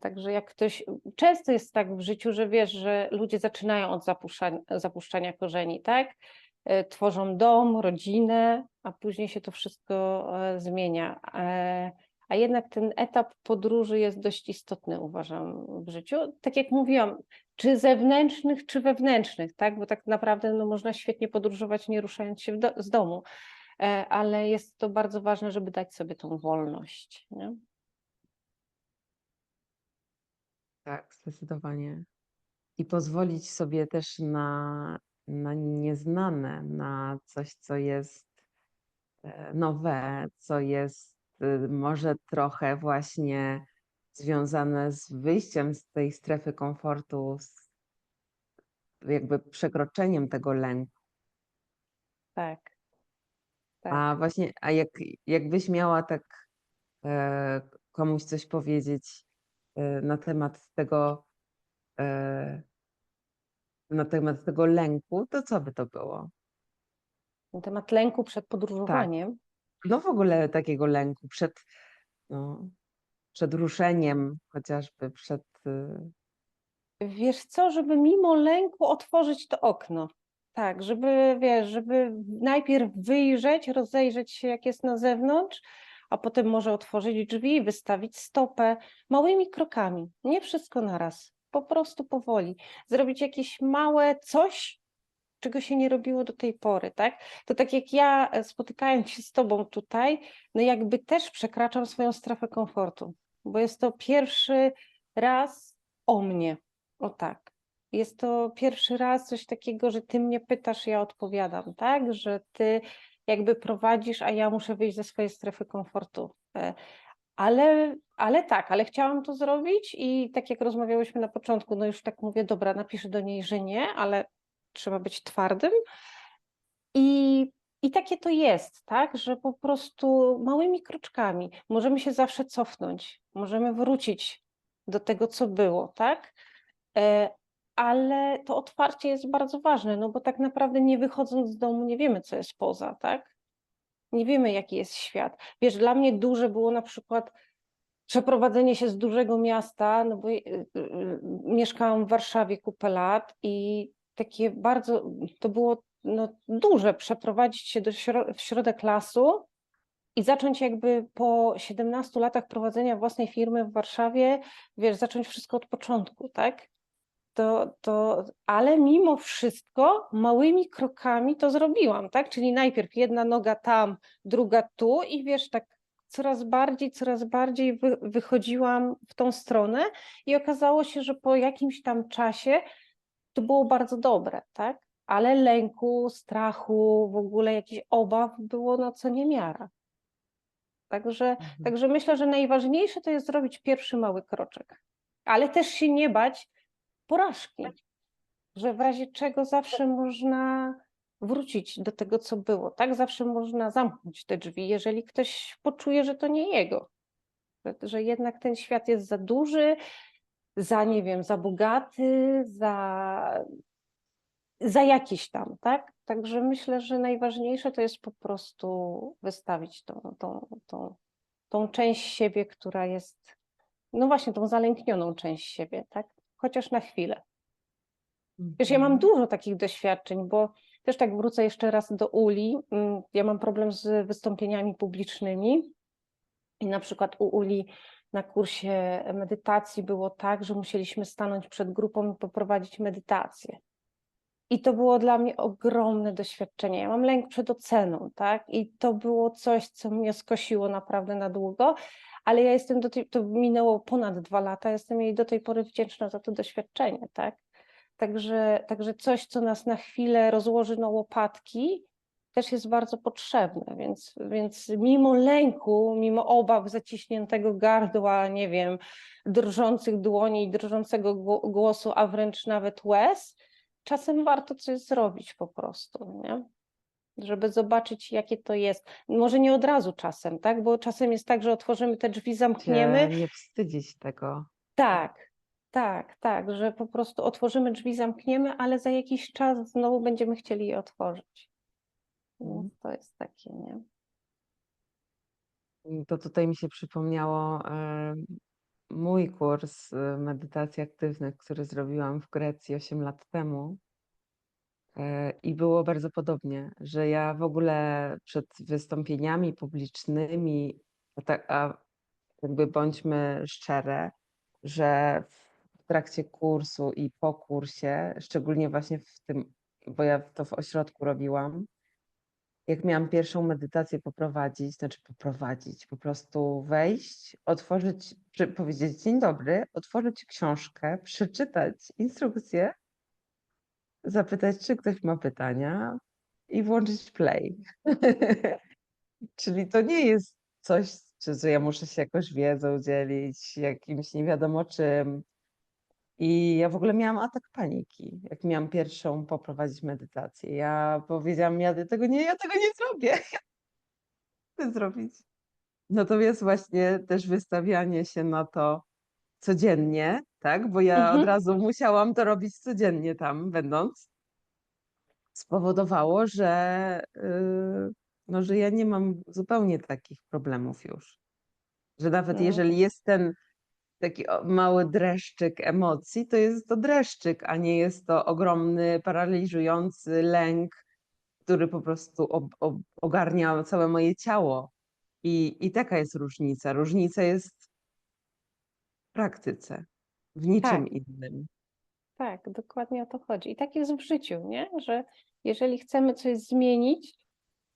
Także jak ktoś, często jest tak w życiu, że wiesz, że ludzie zaczynają od zapuszczania korzeni, tak? Tworzą dom, rodzinę, a później się to wszystko zmienia. A jednak ten etap podróży jest dość istotny, uważam, w życiu. Tak jak mówiłam, czy zewnętrznych, czy wewnętrznych, tak? Bo tak naprawdę no, można świetnie podróżować, nie ruszając się z domu, ale jest to bardzo ważne, żeby dać sobie tą wolność, nie?
Tak, zdecydowanie. I pozwolić sobie też na nieznane, na coś, co jest nowe, co jest może trochę właśnie związane z wyjściem z tej strefy komfortu, z jakby przekroczeniem tego lęku.
Tak, tak.
A właśnie, jakbyś miała tak e, komuś coś powiedzieć na e, na temat tego lęku, to co by to było?
Na temat lęku przed
Tak,
podróżowaniem.
no w ogóle takiego lęku no, przed ruszeniem, chociażby przed.
Wiesz co, żeby mimo lęku otworzyć to okno. Tak, żeby, wiesz, żeby najpierw wyjrzeć, rozejrzeć się, jak jest na zewnątrz, a potem może otworzyć drzwi, wystawić stopę małymi krokami. Nie wszystko naraz, po prostu powoli. Zrobić jakieś małe coś, czego się nie robiło do tej pory, tak? To tak jak ja spotykając się z tobą tutaj, no jakby też przekraczam swoją strefę komfortu, bo jest to pierwszy raz o mnie, o tak. Jest to pierwszy raz coś takiego, że ty mnie pytasz, ja odpowiadam, tak? Że ty jakby prowadzisz, a ja muszę wyjść ze swojej strefy komfortu. Ale chciałam to zrobić i tak jak rozmawiałyśmy na początku, no już tak mówię, dobra, napiszę do niej, że nie, ale trzeba być twardym. I takie to jest, tak, że po prostu małymi kroczkami możemy się zawsze cofnąć, możemy wrócić do tego, co było, tak? Ale to otwarcie jest bardzo ważne, no bo tak naprawdę nie wychodząc z domu nie wiemy, co jest poza, tak? Nie wiemy, jaki jest świat. Wiesz, dla mnie duże było na przykład przeprowadzenie się z dużego miasta, no bo mieszkałam w Warszawie kupę lat i takie bardzo, to było no, duże przeprowadzić się w środek lasu i zacząć jakby po 17 latach prowadzenia własnej firmy w Warszawie, wiesz, zacząć wszystko od początku, tak? Ale mimo wszystko małymi krokami to zrobiłam, tak? Czyli najpierw jedna noga tam, druga tu i wiesz, tak coraz bardziej wychodziłam w tą stronę i okazało się, że po jakimś tam czasie to było bardzo dobre, tak? Ale lęku, strachu, w ogóle jakichś obaw było na co niemiara. Także myślę, że najważniejsze to jest zrobić pierwszy mały kroczek, ale też się nie bać porażki, że w razie czego zawsze można wrócić do tego, co było, tak? Zawsze można zamknąć te drzwi, jeżeli ktoś poczuje, że to nie jego, że jednak ten świat jest za duży, nie wiem, za bogaty, za jakiś tam, tak? Także myślę, że najważniejsze to jest po prostu wystawić tą część siebie, która jest, no właśnie, tą zalęknioną część siebie, tak? Chociaż na chwilę. Wiesz, ja mam dużo takich doświadczeń, bo też tak wrócę jeszcze raz do Uli. Ja mam problem z wystąpieniami publicznymi i na przykład u Uli na kursie medytacji było tak, że musieliśmy stanąć przed grupą i poprowadzić medytację. I to było dla mnie ogromne doświadczenie. Ja mam lęk przed oceną, tak? I to było coś, co mnie skosiło naprawdę na długo, ale ja jestem to minęło ponad 2 lata, jestem jej do tej pory wdzięczna za to doświadczenie, tak? Także coś, co nas na chwilę rozłoży na łopatki, też jest bardzo potrzebne, więc mimo lęku, mimo obaw, zaciśniętego gardła, nie wiem, drżących dłoni i drżącego głosu, a wręcz nawet łez, czasem warto coś zrobić po prostu, nie? Żeby zobaczyć, jakie to jest. Może nie od razu czasem, tak? Bo czasem jest tak, że otworzymy te drzwi, zamkniemy.
Nie wstydzić tego.
Tak, że po prostu otworzymy drzwi, zamkniemy, ale za jakiś czas znowu będziemy chcieli je otworzyć. Więc to jest takie, nie?
To tutaj mi się przypomniało mój kurs medytacji aktywnych, który zrobiłam w Grecji 8 lat temu. I było bardzo podobnie, że ja w ogóle przed wystąpieniami publicznymi, a jakby bądźmy szczere, że w trakcie kursu i po kursie, szczególnie właśnie w tym, bo ja to w ośrodku robiłam, jak miałam pierwszą medytację poprowadzić, po prostu wejść, otworzyć, powiedzieć dzień dobry, otworzyć książkę, przeczytać instrukcję, zapytać, czy ktoś ma pytania i włączyć play. Czyli to nie jest coś, że ja muszę się jakoś wiedzą dzielić, jakimś nie wiadomo czym. I ja w ogóle miałam atak paniki, jak miałam pierwszą poprowadzić medytację. Ja powiedziałam, ja tego nie zrobię. Ja chcę zrobić. Natomiast właśnie też wystawianie się na to codziennie, tak? Bo ja od razu musiałam to robić codziennie tam będąc, spowodowało, że ja nie mam zupełnie takich problemów już. Że nawet jeżeli jest ten taki mały dreszczyk emocji, to jest to dreszczyk, a nie jest to ogromny, paraliżujący lęk, który po prostu ogarnia całe moje ciało. I taka jest różnica. Różnica jest w praktyce, w niczym innym.
Tak, dokładnie o to chodzi. I tak jest w życiu, nie? Że jeżeli chcemy coś zmienić,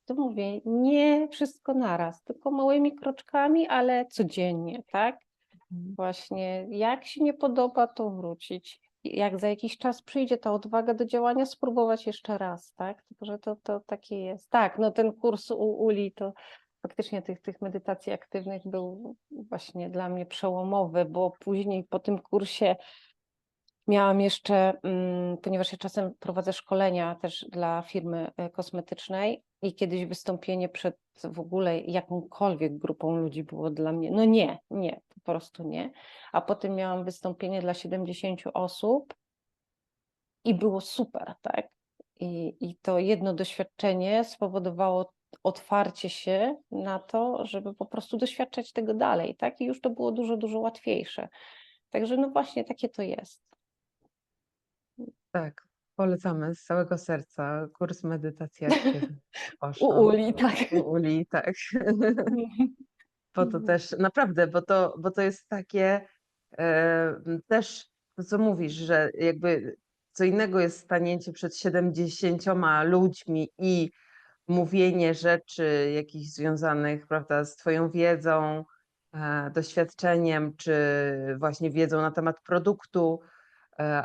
to mówię, nie wszystko naraz, tylko małymi kroczkami, ale codziennie, tak? Właśnie jak się nie podoba, to wrócić. jak za jakiś czas przyjdzie ta odwaga do działania, spróbować jeszcze raz, tak? Tylko, że to takie jest. Tak, no ten kurs u Uli to faktycznie tych medytacji aktywnych był właśnie dla mnie przełomowy, bo później po tym kursie miałam jeszcze, ponieważ ja czasem prowadzę szkolenia też dla firmy kosmetycznej i kiedyś wystąpienie przed w ogóle jakąkolwiek grupą ludzi było dla mnie, no nie, po prostu nie. A potem miałam wystąpienie dla 70 osób i było super, tak? I to jedno doświadczenie spowodowało otwarcie się na to, żeby po prostu doświadczać tego dalej, tak? I już to było dużo, dużo łatwiejsze. Także no właśnie takie to jest.
Tak, polecamy z całego serca kurs medytacji aktywnej.
U
Osho.
Uli, tak.
U Uli, tak. Bo to też naprawdę, bo to jest takie też to, co mówisz, że jakby co innego jest stanięcie przed 70 ludźmi i mówienie rzeczy jakichś związanych, prawda, z twoją wiedzą, doświadczeniem, czy właśnie wiedzą na temat produktu,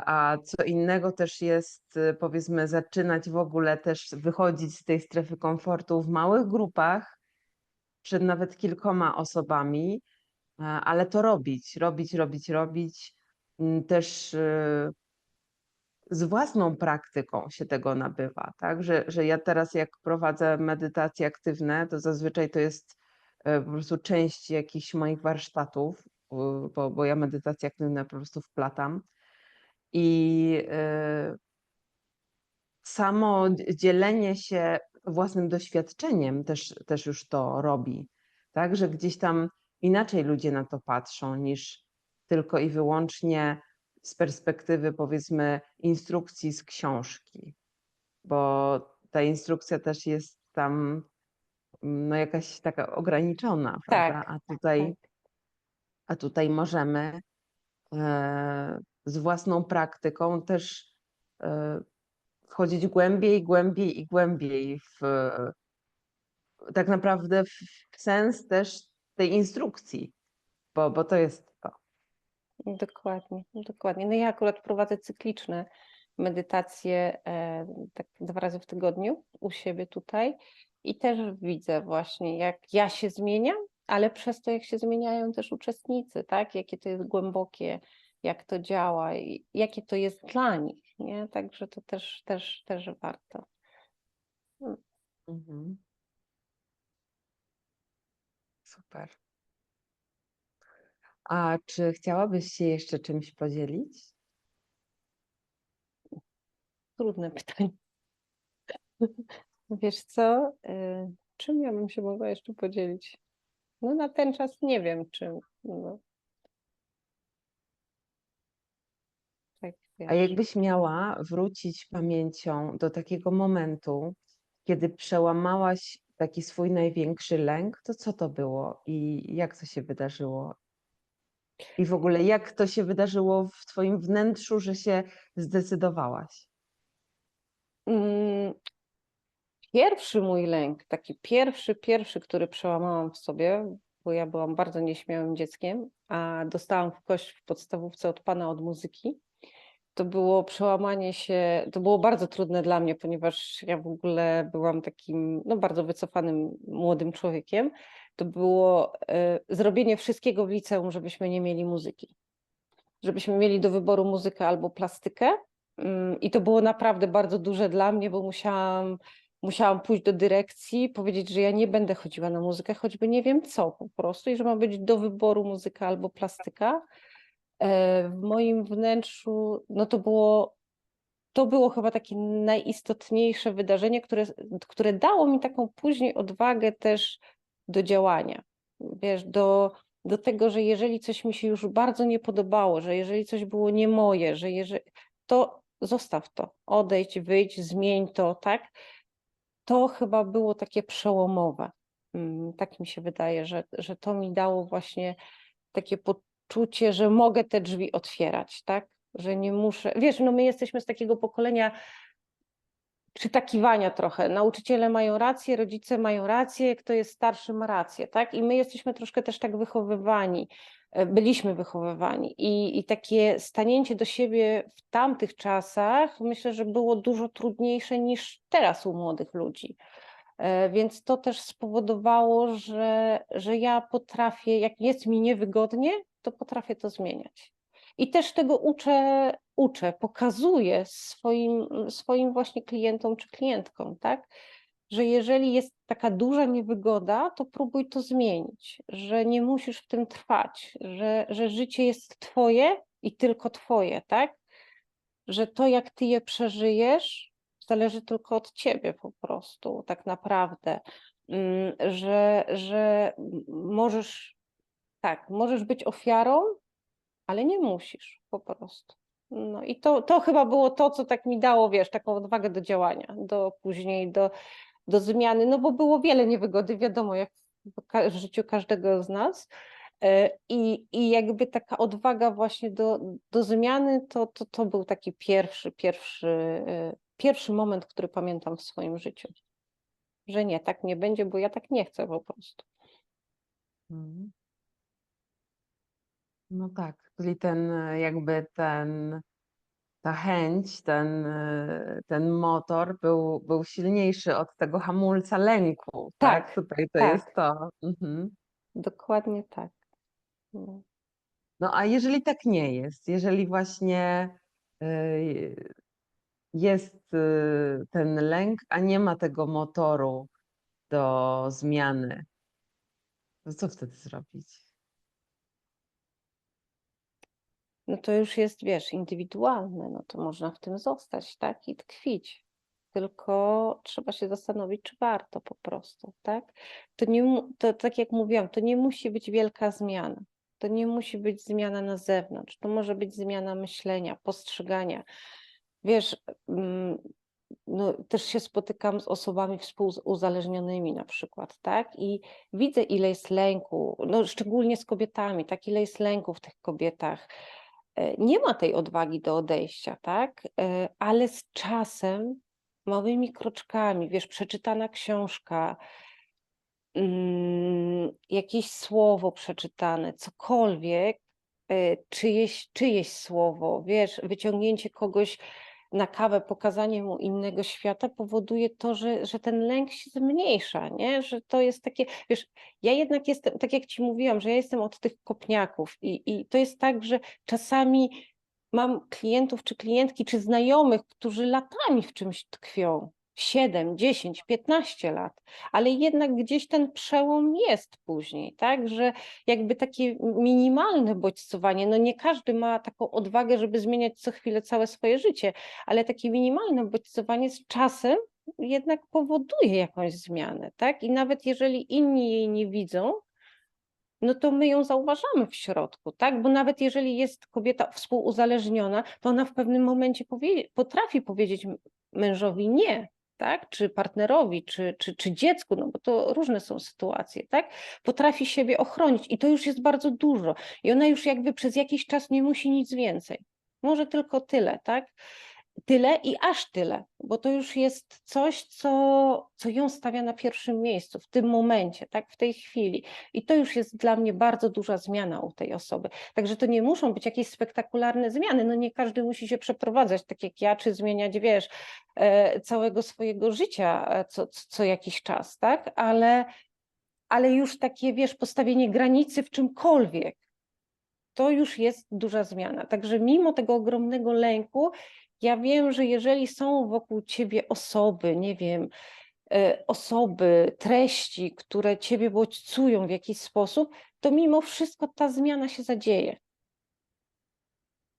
a co innego też jest, powiedzmy, zaczynać w ogóle też wychodzić z tej strefy komfortu w małych grupach, przed nawet kilkoma osobami, ale to robić. Też z własną praktyką się tego nabywa, tak? Że ja teraz jak prowadzę medytacje aktywne, to zazwyczaj to jest po prostu część jakichś moich warsztatów, bo ja medytacje aktywne po prostu wplatam. I samo dzielenie się własnym doświadczeniem też już to robi, tak? Że gdzieś tam inaczej ludzie na to patrzą niż tylko i wyłącznie z perspektywy, powiedzmy, instrukcji z książki, bo ta instrukcja też jest tam no, jakaś taka ograniczona, prawda?
Tak,
A
tak.
tutaj możemy z własną praktyką też wchodzić głębiej tak naprawdę w sens też tej instrukcji, bo to jest to.
Dokładnie, dokładnie. No ja akurat prowadzę cykliczne medytacje tak 2 razy w tygodniu u siebie tutaj i też widzę właśnie, jak ja się zmieniam, ale przez to, jak się zmieniają też uczestnicy, tak? Jakie to jest głębokie, jak to działa i jakie to jest dla nich, nie? Także to też warto. Mm.
Mhm. Super. A czy chciałabyś się jeszcze czymś podzielić?
Trudne pytanie. Wiesz co, czym ja bym się mogła jeszcze podzielić? No na ten czas nie wiem czym. No, tak
A
wiesz.
jakbyś miała wrócić pamięcią do takiego momentu, kiedy przełamałaś taki swój największy lęk, to co to było i jak to się wydarzyło? I w ogóle jak to się wydarzyło w twoim wnętrzu, że się zdecydowałaś?
Mm, Pierwszy mój lęk, taki pierwszy, który przełamałam w sobie, bo ja byłam bardzo nieśmiałym dzieckiem, a dostałam w kość w podstawówce od pana od muzyki. To było przełamanie się, to było bardzo trudne dla mnie, ponieważ ja w ogóle byłam takim no, bardzo wycofanym młodym człowiekiem. To było zrobienie wszystkiego w liceum, żebyśmy nie mieli muzyki. Żebyśmy mieli do wyboru muzykę albo plastykę. I to było naprawdę bardzo duże dla mnie, bo musiałam pójść do dyrekcji, powiedzieć, że ja nie będę chodziła na muzykę, choćby nie wiem co po prostu, i że ma być do wyboru muzyka albo plastyka. W moim wnętrzu, no to było chyba takie najistotniejsze wydarzenie, które dało mi taką później odwagę też do działania. Wiesz, do tego, że jeżeli coś mi się już bardzo nie podobało, że jeżeli coś było nie moje, to zostaw to, odejdź, wyjdź, zmień to, tak? To chyba było takie przełomowe. Tak mi się wydaje, że to mi dało właśnie takie poczucie, że mogę te drzwi otwierać, tak? Że nie muszę. Wiesz, no my jesteśmy z takiego pokolenia przytakiwania trochę. Nauczyciele mają rację, rodzice mają rację, kto jest starszy ma rację, tak? I my jesteśmy troszkę też tak wychowywani. byliśmy wychowywani. I takie stanięcie do siebie w tamtych czasach myślę, że było dużo trudniejsze niż teraz u młodych ludzi. Więc to też spowodowało, że ja potrafię, jak jest mi niewygodnie, to potrafię to zmieniać. I też tego uczę, pokazuję swoim właśnie klientom czy klientkom, tak? Że jeżeli jest taka duża niewygoda, to próbuj to zmienić, że nie musisz w tym trwać, że życie jest twoje i tylko twoje, tak? Że to, jak ty je przeżyjesz, zależy tylko od ciebie po prostu, tak naprawdę. Że możesz, tak, możesz być ofiarą, ale nie musisz po prostu. No i to chyba było to, co tak mi dało, wiesz, taką odwagę do działania, później do zmiany, no bo było wiele niewygody, wiadomo, jak w życiu każdego z nas. I jakby taka odwaga właśnie do zmiany, to był taki pierwszy moment, który pamiętam w swoim życiu. Że nie, tak nie będzie, bo ja tak nie chcę po prostu.
Mhm. No tak, czyli ta chęć, ten motor był silniejszy od tego hamulca lęku, tak?
Tak,
Tutaj to jest
tak,
to. Mhm.
dokładnie tak. No.
No a jeżeli tak nie jest, jeżeli właśnie y, jest ten lęk, a nie ma tego motoru do zmiany, to co wtedy zrobić?
No to już jest, wiesz, indywidualne, no to można w tym zostać, tak, i tkwić. Tylko trzeba się zastanowić, czy warto po prostu, tak? To tak jak mówiłam, to nie musi być wielka zmiana. To nie musi być zmiana na zewnątrz. To może być zmiana myślenia, postrzegania. Wiesz, no, też się spotykam z osobami współuzależnionymi na przykład, tak? I widzę, ile jest lęku, no, szczególnie z kobietami, tak, ile jest lęku w tych kobietach. Nie ma tej odwagi do odejścia, tak? Ale z czasem, małymi kroczkami, wiesz, przeczytana książka, jakieś słowo przeczytane, cokolwiek, czyjeś słowo, wiesz, wyciągnięcie kogoś na kawę, pokazanie mu innego świata powoduje to, że ten lęk się zmniejsza, nie? Że to jest takie, wiesz, ja jednak jestem, tak jak ci mówiłam, że ja jestem od tych kopniaków i to jest tak, że czasami mam klientów czy klientki, czy znajomych, którzy latami w czymś tkwią, 7, 10, 15 lat, ale jednak gdzieś ten przełom jest później, tak, że jakby takie minimalne bodźcowanie, no nie każdy ma taką odwagę, żeby zmieniać co chwilę całe swoje życie, ale takie minimalne bodźcowanie z czasem jednak powoduje jakąś zmianę, tak, i nawet jeżeli inni jej nie widzą, no to my ją zauważamy w środku, tak? Bo nawet jeżeli jest kobieta współuzależniona, to ona w pewnym momencie potrafi powiedzieć mężowi nie, tak? Czy partnerowi, czy dziecku, no bo to różne są sytuacje, tak? Potrafi siebie ochronić i to już jest bardzo dużo. I ona już jakby przez jakiś czas nie musi nic więcej. Może tylko tyle, tak? Tyle i aż tyle, bo to już jest coś, co ją stawia na pierwszym miejscu w tym momencie, tak, w tej chwili. I to już jest dla mnie bardzo duża zmiana u tej osoby. Także to nie muszą być jakieś spektakularne zmiany. No nie każdy musi się przeprowadzać, tak jak ja, czy zmieniać, wiesz, całego swojego życia co jakiś czas, tak, ale już takie, wiesz, postawienie granicy w czymkolwiek, to już jest duża zmiana. Także mimo tego ogromnego lęku, ja wiem, że jeżeli są wokół ciebie osoby, nie wiem, osoby, treści, które ciebie bodźcują w jakiś sposób, to mimo wszystko ta zmiana się zadzieje.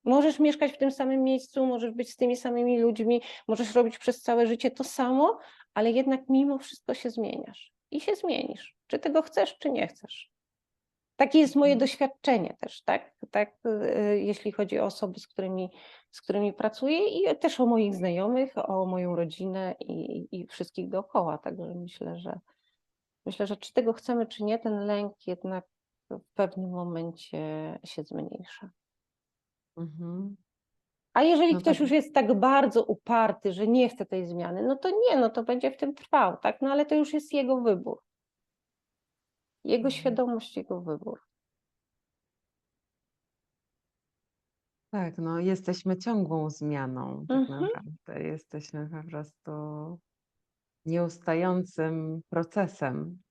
Możesz mieszkać w tym samym miejscu, możesz być z tymi samymi ludźmi, możesz robić przez całe życie to samo, ale jednak mimo wszystko się zmieniasz i się zmienisz, czy tego chcesz, czy nie chcesz. Takie jest moje doświadczenie też, tak, jeśli chodzi o osoby, z którymi pracuję i też o moich znajomych, o moją rodzinę i wszystkich dookoła. Także myślę, że czy tego chcemy, czy nie, ten lęk jednak w pewnym momencie się zmniejsza.
Mhm.
A jeżeli
No tak.
ktoś już jest tak bardzo uparty, że nie chce tej zmiany, no to nie, no to będzie w tym trwał, tak, no ale to już jest jego wybór. Jego świadomość, jego wybór.
Tak, no jesteśmy ciągłą zmianą tak
Mhm.
naprawdę. Jesteśmy po prostu nieustającym procesem,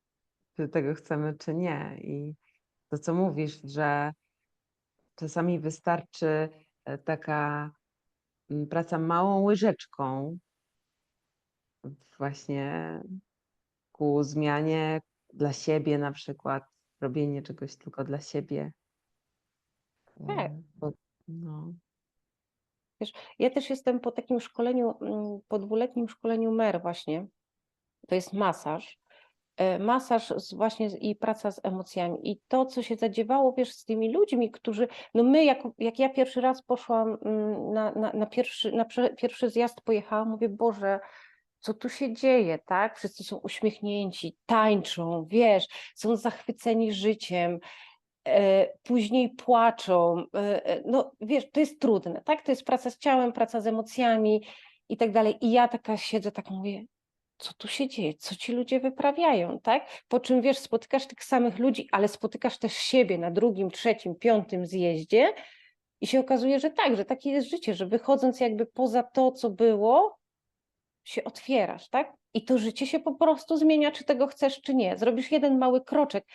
czy tego chcemy, czy nie. I to, co mówisz, że czasami wystarczy taka praca małą łyżeczką właśnie ku zmianie dla siebie na przykład, robienie czegoś tylko dla siebie.
Tak.
Bo, no,
Wiesz, ja też jestem po takim szkoleniu, po 2-letnim szkoleniu MER właśnie. To jest masaż. Masaż i praca z emocjami. I to, co się zadziewało, wiesz, z tymi ludźmi, którzy, no my, jak ja pierwszy raz poszłam pierwszy zjazd pojechałam, mówię, Boże, co tu się dzieje, tak? Wszyscy są uśmiechnięci, tańczą, wiesz, są zachwyceni życiem, później płaczą. No wiesz, to jest trudne, tak? To jest praca z ciałem, praca z emocjami i tak dalej. I ja taka siedzę, tak mówię, co tu się dzieje, co ci ludzie wyprawiają, tak? Po czym wiesz, spotykasz tych samych ludzi, ale spotykasz też siebie na 2., 3., 5. zjeździe i się okazuje, że tak, że takie jest życie, że wychodząc jakby poza to, co było, się otwierasz, tak? I to życie się po prostu zmienia, czy tego chcesz, czy nie. Zrobisz jeden mały kroczek,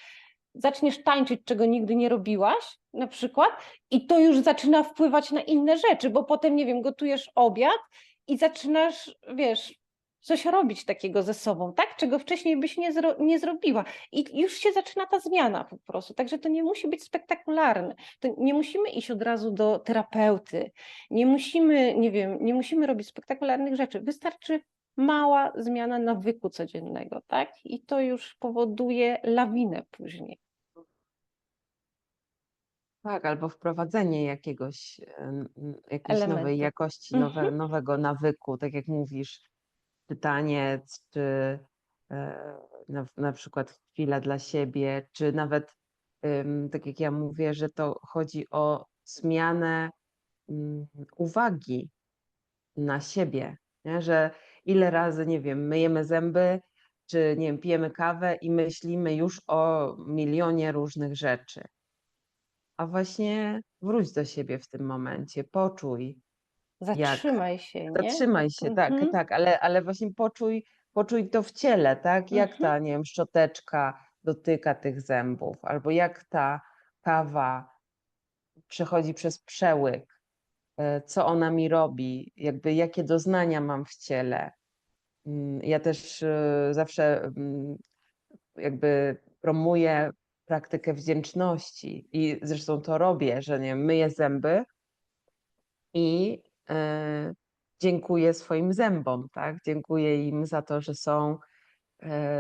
zaczniesz tańczyć, czego nigdy nie robiłaś, na przykład, i to już zaczyna wpływać na inne rzeczy, bo potem, nie wiem, gotujesz obiad i zaczynasz, wiesz, coś robić takiego ze sobą, tak? Czego wcześniej byś nie zrobiła. I już się zaczyna ta zmiana po prostu. Także to nie musi być spektakularne. To nie musimy iść od razu do terapeuty. Nie musimy, nie wiem, nie musimy robić spektakularnych rzeczy. Wystarczy mała zmiana nawyku codziennego, tak? I to już powoduje lawinę później.
tak, albo wprowadzenie jakiejś nowej
Elementu.
jakości,
Mhm.
nowego nawyku, tak jak mówisz, czy taniec, czy na przykład chwila dla siebie, czy nawet tak jak ja mówię, że to chodzi o zmianę uwagi na siebie, nie? Że ile razy, nie wiem, myjemy zęby, czy nie wiem, pijemy kawę i myślimy już o milionie różnych rzeczy. A właśnie wróć do siebie w tym momencie, poczuj, jak
Zatrzymaj się, nie?
zatrzymaj się, tak,
Mhm.
tak, ale właśnie poczuj to w ciele, tak? Jak
Mhm.
ta, nie wiem, szczoteczka dotyka tych zębów, albo jak ta kawa przechodzi przez przełyk, co ona mi robi, jakby jakie doznania mam w ciele. Ja też zawsze jakby promuję praktykę wdzięczności i zresztą to robię, że nie wiem, myję zęby i dziękuję swoim zębom, tak? Dziękuję im za to, że są,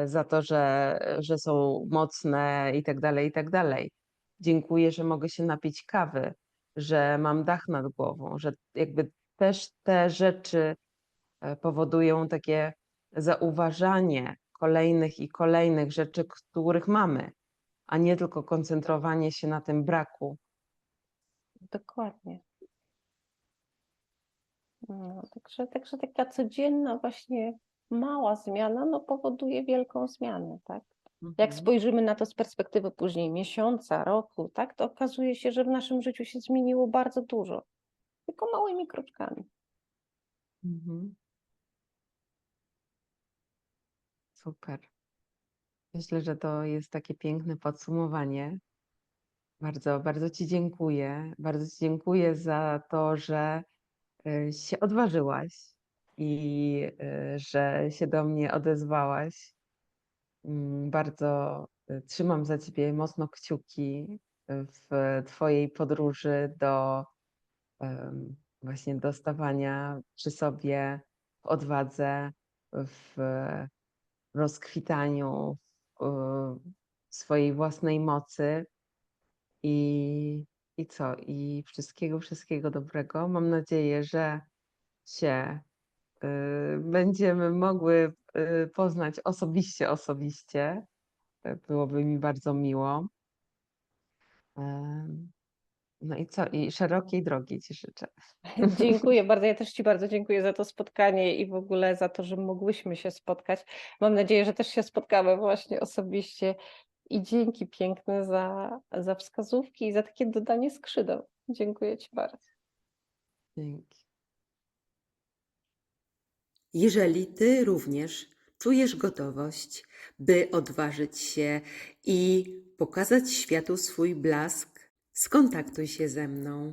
za to, że są mocne i tak dalej, i tak dalej. Dziękuję, że mogę się napić kawy, że mam dach nad głową, że jakby też te rzeczy powodują takie zauważanie kolejnych i kolejnych rzeczy, których mamy, a nie tylko koncentrowanie się na tym braku.
Dokładnie. No, także taka codzienna właśnie mała zmiana no, powoduje wielką zmianę, tak? Jak
Mhm.
spojrzymy na to z perspektywy później miesiąca, roku, tak, to okazuje się, że w naszym życiu się zmieniło bardzo dużo, tylko małymi kroczkami.
Mhm. Super. Myślę, że to jest takie piękne podsumowanie. Bardzo, bardzo Ci dziękuję. Bardzo Ci dziękuję za to, że się odważyłaś i że się do mnie odezwałaś. Bardzo trzymam za Ciebie mocno kciuki w Twojej podróży do właśnie do stawania przy sobie w odwadze, w rozkwitaniu swojej własnej mocy i, i co? I wszystkiego, wszystkiego dobrego. Mam nadzieję, że się będziemy mogły poznać osobiście. Byłoby mi bardzo miło. No i co? I szerokiej drogi Ci życzę.
Dziękuję bardzo. Ja też Ci bardzo dziękuję za to spotkanie i w ogóle za to, że mogłyśmy się spotkać. Mam nadzieję, że też się spotkamy właśnie osobiście. I dzięki piękne za wskazówki i za takie dodanie skrzydeł. Dziękuję Ci bardzo.
Dzięki.
Jeżeli Ty również czujesz gotowość, by odważyć się i pokazać światu swój blask, skontaktuj się ze mną.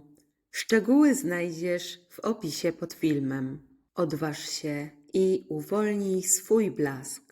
Szczegóły znajdziesz w opisie pod filmem. Odważ się i uwolnij swój blask.